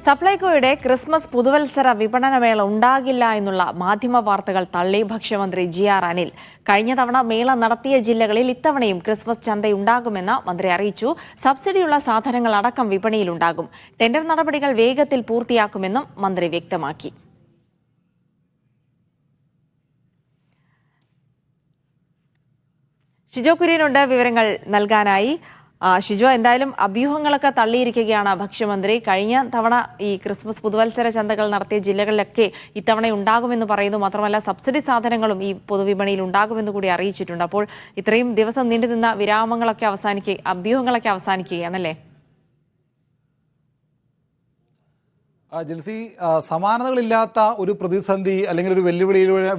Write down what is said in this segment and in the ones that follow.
സപ്ലൈകോയുടെ Christmas പുതുവത്സര വിപണനമേള ഉണ്ടാകില്ല എന്നുള്ള മാധ്യമ വാർത്തകൾ തള്ളി ഭക്ഷ്യമന്ത്രി ജി.ആർ. അനിൽ. കഴിഞ്ഞ തവണ മേള നടത്തിയ ജില്ലകളിൽ ഇത്തവണയും ക്രിസ്മസ് ചന്തയുണ്ടാകുമെന്ന് മന്ത്രി അറിയിച്ചു. സബ്സിഡിയുള്ള സാധനങ്ങൾ അടക്കം വിപണിയിലുണ്ടാകും. ടെൻഡർ നടപടികൾ വേഗത്തിൽ പൂർത്തിയാക്കുമെന്നും മന്ത്രി വ്യക്തമാക്കി. ഷിജോ കുര്യനുണ്ട് വിവരങ്ങൾ നൽകാനായി. ഷിജോ, എന്തായാലും അഭ്യൂഹങ്ങളൊക്കെ തള്ളിയിരിക്കുകയാണ് ഭക്ഷ്യമന്ത്രി. കഴിഞ്ഞ തവണ ഈ ക്രിസ്മസ് പുതുവത്സര ചന്തകൾ നടത്തിയ ജില്ലകളിലൊക്കെ ഇത്തവണ ഉണ്ടാകുമെന്ന് പറയുന്നു. മാത്രമല്ല സബ്സിഡി സാധനങ്ങളും ഈ പൊതുവിപണിയിൽ ഉണ്ടാകുമെന്ന് കൂടി അറിയിച്ചിട്ടുണ്ട്. അപ്പോൾ ഇത്രയും ദിവസം നീണ്ടുനിന്ന വിരാമങ്ങളൊക്കെ അഭ്യൂഹങ്ങളൊക്കെ അവസാനിക്കുകയാണല്ലേ? ജിൽസി, സമാനതകളില്ലാത്ത ഒരു പ്രതിസന്ധി അല്ലെങ്കിൽ ഒരു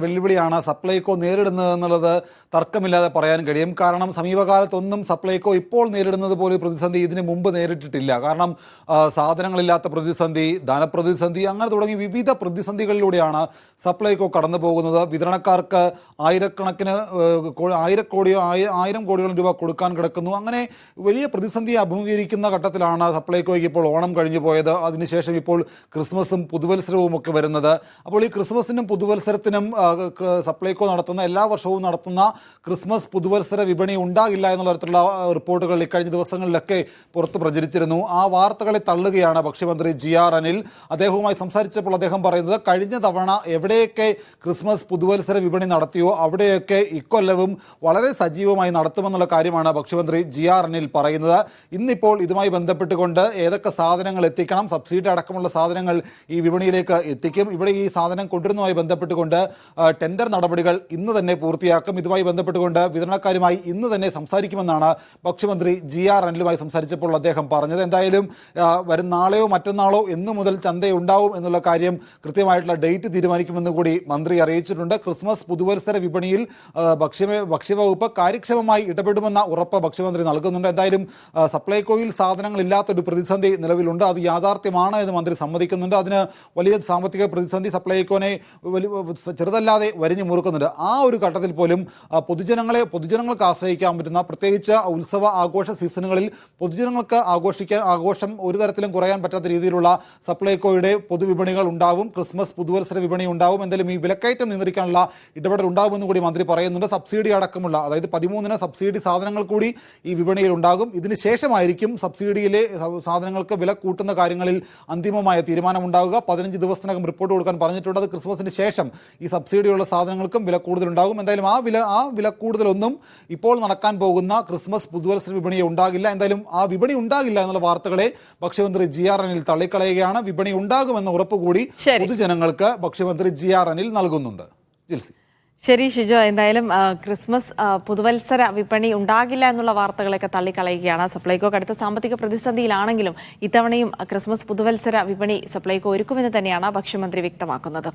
വെല്ലുവിളിയാണ് സപ്ലൈകോ നേരിടുന്നത് എന്നുള്ളത് തർക്കമില്ലാതെ പറയാൻ കഴിയും. കാരണം സമീപകാലത്തൊന്നും സപ്ലൈകോ ഇപ്പോൾ നേരിടുന്നത് പോലെ പ്രതിസന്ധി ഇതിനു മുമ്പ് നേരിട്ടിട്ടില്ല. കാരണം സാധനങ്ങളില്ലാത്ത പ്രതിസന്ധി, ധനപ്രതിസന്ധി, അങ്ങനെ തുടങ്ങി വിവിധ പ്രതിസന്ധികളിലൂടെയാണ് സപ്ലൈകോ കടന്നു പോകുന്നത്. വിതരണക്കാർക്ക് ആയിരം കോടിയോളം രൂപ കൊടുക്കാൻ കിടക്കുന്നു. അങ്ങനെ വലിയ പ്രതിസന്ധിയെ അഭിമുഖീകരിക്കുന്ന ഘട്ടത്തിലാണ് സപ്ലൈകോയ്ക്ക് ഇപ്പോൾ ഓണം കഴിഞ്ഞു പോയത്. അതിനുശേഷം ഇപ്പോൾ ക്രിസ്മസും പുതുവത്സരവും ഒക്കെ വരുന്നത്. അപ്പോൾ ഈ ക്രിസ്മസിനും പുതുവത്സരത്തിനും സപ്ലൈകോ നടത്തുന്ന എല്ലാ വർഷവും നടത്തുന്ന ക്രിസ്മസ് പുതുവത്സര വിപണി ഉണ്ടാകില്ല എന്നുള്ള തരത്തിലുള്ള റിപ്പോർട്ടുകൾ ഇക്കഴിഞ്ഞ ദിവസങ്ങളിലൊക്കെ പുറത്ത് പ്രചരിച്ചിരുന്നു. ആ വാർത്തകളെ തള്ളുകയാണ് ഭക്ഷ്യമന്ത്രി ജി.ആർ. അനിൽ. അദ്ദേഹവുമായി സംസാരിച്ചപ്പോൾ അദ്ദേഹം പറയുന്നത്, കഴിഞ്ഞ തവണ എവിടെയൊക്കെ ക്രിസ്മസ് പുതുവത്സര വിപണി നടത്തിയോ അവിടെയൊക്കെ ഇക്കൊല്ലവും വളരെ സജീവമായി നടത്തുമെന്നുള്ള കാര്യമാണ് ഭക്ഷ്യമന്ത്രി ജി.ആർ. അനിൽ പറയുന്നത്. ഇന്നിപ്പോൾ ഇതുമായി ബന്ധപ്പെട്ടുകൊണ്ട് ഏതൊക്കെ സാധനങ്ങൾ എത്തിക്കണം, സബ്സിഡി അടക്കമുള്ള സാധനങ്ങൾ ഈ വിപണിയിലേക്ക് എത്തിക്കും. ഇവിടെ ഈ സാധനം കൊണ്ടുവരുന്നതുമായി ബന്ധപ്പെട്ടുകൊണ്ട് ടെൻഡർ നടപടികൾ ഇന്ന് തന്നെ പൂർത്തിയാക്കും. ഇതുമായി ബന്ധപ്പെട്ടുകൊണ്ട് വിതരണക്കാരുമായി ഇന്ന് തന്നെ സംസാരിക്കുമെന്നാണ് ഭക്ഷ്യമന്ത്രി ജി.ആർ. അനിലുമായി സംസാരിച്ചപ്പോൾ അദ്ദേഹം പറഞ്ഞത്. എന്തായാലും വരും നാളെയോ മറ്റന്നാളോ എന്നു മുതൽ ചന്തയുണ്ടാവും എന്നുള്ള കാര്യം കൃത്യമായിട്ടുള്ള ഡേറ്റ് തീരുമാനിക്കുമെന്ന് കൂടി മന്ത്രി അറിയിച്ചിട്ടുണ്ട്. ക്രിസ്മസ് പുതുവത്സര വിപണിയിൽ ഭക്ഷ്യവകുപ്പ് കാര്യക്ഷമമായി ഇടപെടുമെന്ന ഉറപ്പ് ഭക്ഷ്യമന്ത്രി നൽകുന്നുണ്ട്. എന്തായാലും സപ്ലൈകോയിൽ സാധനങ്ങളില്ലാത്തൊരു പ്രതിസന്ധി നിലവിലുണ്ട്. അത് യാഥാർത്ഥ്യമാണ് എന്ന് മന്ത്രി സമ്മതിക്കുന്നുണ്ട്. അതിന് വലിയ സാമ്പത്തിക പ്രതിസന്ധി സപ്ലൈകോനെ ചെറുതല്ലാതെ വരിഞ്ഞു മുറുക്കുന്നുണ്ട്. ആ ഒരു ഘട്ടത്തിൽ പോലും പൊതുജനങ്ങൾക്ക് ആശ്രയിക്കാൻ പറ്റുന്ന, പ്രത്യേകിച്ച് ഉത്സവ ആഘോഷ സീസണുകളിൽ പൊതുജനങ്ങൾക്ക് ആഘോഷം ഒരു തരത്തിലും കുറയാൻ പറ്റാത്ത രീതിയിലുള്ള സപ്ലൈകോയുടെ പൊതുവിപണികൾ ഉണ്ടാവും. ക്രിസ്മസ് പുതുവത്സര വിപണി ഉണ്ടാവും. എന്തായാലും ഈ വിലക്കയറ്റം നിയന്ത്രിക്കാനുള്ള ഇടപെടൽ ഉണ്ടാകുമെന്ന് കൂടി മന്ത്രി പറയുന്നുണ്ട്. സബ്സിഡി അടക്കമുള്ള, അതായത് 13 സബ്സിഡി സാധനങ്ങൾ കൂടി ഈ വിപണിയിൽ ഉണ്ടാകും. ഇതിന് ശേഷമായിരിക്കും സബ്സിഡിയിലെ സാധനങ്ങൾക്ക് വില കൂട്ടുന്ന കാര്യങ്ങളിൽ അന്തിമമായ തീരുമാനമുണ്ടാകുക. 15 ദിവസത്തിനകം റിപ്പോർട്ട് കൊടുക്കാൻ പറഞ്ഞിട്ടുണ്ട്. അത് ക്രിസ്മസിന് ശേഷം ഈ സബ്സിഡിയുള്ള സാധനങ്ങൾക്കും വില കൂടുതലുണ്ടാകും. എന്തായാലും ആ വില കൂടുതലൊന്നും ഇപ്പോൾ നടക്കാൻ പോകുന്ന ക്രിസ്മസ് പുതുവത്സര വിപണിയെ ഉണ്ടാകില്ല. എന്തായാലും ആ വിപണി ഉണ്ടാകില്ല എന്നുള്ള വാർത്തകളെ ഭക്ഷ്യമന്ത്രി ജി.ആർ. അനിൽ തള്ളിക്കളയുകയാണ്. വിപണി ഉണ്ടാകുമെന്ന ഉറപ്പ് കൂടി പൊതുജനങ്ങൾക്ക് ഭക്ഷ്യമന്ത്രി ജി.ആർ. അനിൽ നൽകുന്നുണ്ട്. ജിൽസി, ശരി ഷിജോ, എന്തായാലും ക്രിസ്മസ് പുതുവത്സര വിപണി ഉണ്ടാകില്ല എന്നുള്ള വാർത്തകളൊക്കെ തള്ളിക്കളയുകയാണ്. സപ്ലൈകോ കടുത്ത സാമ്പത്തിക പ്രതിസന്ധിയിലാണെങ്കിലും ഇത്തവണയും ക്രിസ്മസ് പുതുവത്സര വിപണി സപ്ലൈകോ ഒരുക്കുമെന്ന് തന്നെയാണ് ഭക്ഷ്യമന്ത്രി വ്യക്തമാക്കുന്നത്.